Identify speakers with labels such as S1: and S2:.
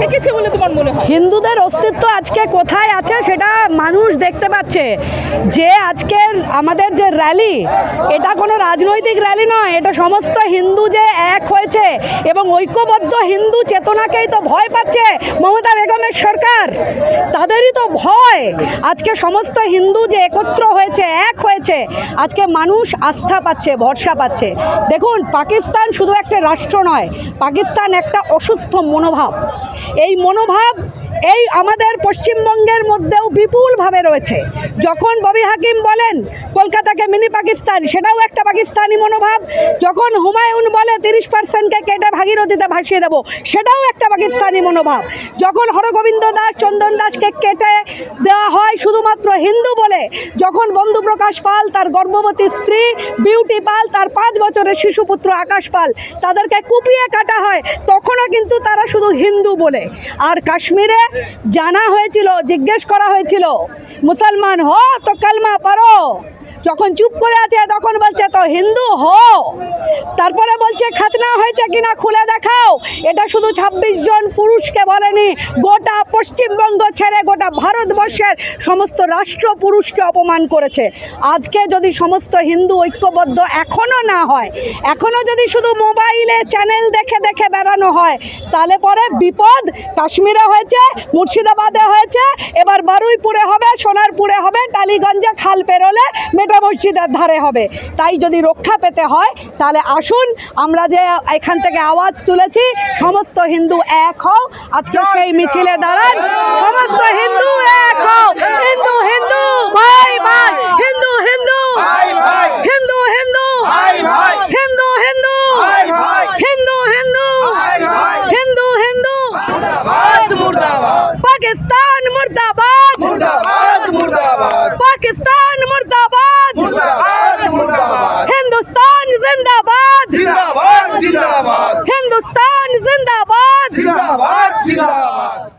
S1: ঠেকেছে বলে তোমার মনে হয়?
S2: হিন্দুদের অস্তিত্ব আজকে কোথায় আছে সেটা মানুষ দেখতে পাচ্ছে। যে আজকের আমাদের যে র্যালি, এটা কোনো রাজনৈতিক র্যালি নয়, এটা সমস্ত হিন্দু যে এক হয়েছে এবং ঐক্যবদ্ধ হিন্দু চেতনাকেই তো ভয় পাচ্ছে মমতা বেগমের সরকার। তাদেরই তো ভয়। আজকে সমস্ত হিন্দু যে একত্র হয়েছে, এক হয়েছে, আজকে মানুষ আস্থা পাচ্ছে, ভরসা পাচ্ছে। দেখুন, পাকিস্তান শুধু একটা রাষ্ট্র নয়, পাকিস্তান একটা অসুস্থ মনোভাব। এই মনোভাব এই আমাদের পশ্চিমবঙ্গের মধ্যেও বিপুলভাবে রয়েছে। যখন ববি হাকিম বলেন কলকাতাকে মিনি পাকিস্তান, সেটাও একটা পাকিস্তানি মনোভাব। যখন হুমায়ুন বলে 30%কে কেটে ভাগীরথীতে ভাসিয়ে দেবো, সেটাও একটা পাকিস্তানি মনোভাব। যখন হরগোবিন্দ দাস, চন্দন দাসকে কেটে দেওয়া হয় শুধুমাত্র হিন্দু বলে, যখন বন্ধুপ্রকাশ পাল, তার গর্ভবতী স্ত্রী বিউটি পাল, তার 5 বছরের শিশুপুত্র আকাশ পাল, তাদেরকে কুপিয়ে কাটা হয়, তখনও কিন্তু তারা শুধু হিন্দু বলে। আর কাশ্মীরে জানা হয়েছিল, জিজ্ঞেস করা হয়েছিল মুসলমান হো তো কালমা পড়ো, যখন চুপ করে আছে তখন বলছে তো হিন্দু হো। তারপরে বলছে খাতনা হয়েছে কিনা খুলে দেখাও। এটা শুধু 26 জন পুরুষকে বলেনি, গোটা পশ্চিমবঙ্গ ছেড়ে গোটা ভারতবর্ষের সমস্ত রাষ্ট্র পুরুষকে অপমান করেছে। আজকে যদি সমস্ত হিন্দু ঐক্যবদ্ধ এখনও না হয়, এখনও যদি শুধু মোবাইলে চ্যানেল দেখে দেখে বেড়ানো হয়, তাহলে পরে বিপদ। কাশ্মীরে হয়েছে, মুর্শিদাবাদে হয়েছে, এবার বারুইপুরে হবে, সোনারপুরে হবে, টালিগঞ্জে খাল পেরোলে মেটা মসজিদের ধারে হবে। তাই যদি রক্ষা পেতে হয়, তাহলে আসুন আমরা যে এখান থেকে আওয়াজ তুলেছি, সমস্ত হিন্দু এক হও, আজকে সেই মিছিলে দাঁড়ান। সমস্ত হিন্দু এক হও, হিন্দু হিন্দু ভাই ভাই, হিন্দু হিন্দু হিন্দু হিন্দু হিন্দু হিন্দু হিন্দু হিন্দু হিন্দু হিন্দু পাকিস্তান মুর্দাবাদ, পাকিস্তান মুর্দাবাদ, हिंदुस्तान जिंदाबाद,
S3: जिंदाबाद जिंदाबाद,
S2: हिंदुस्तान जिंदाबाद।
S3: जिंदाबाद जिंदाबाद।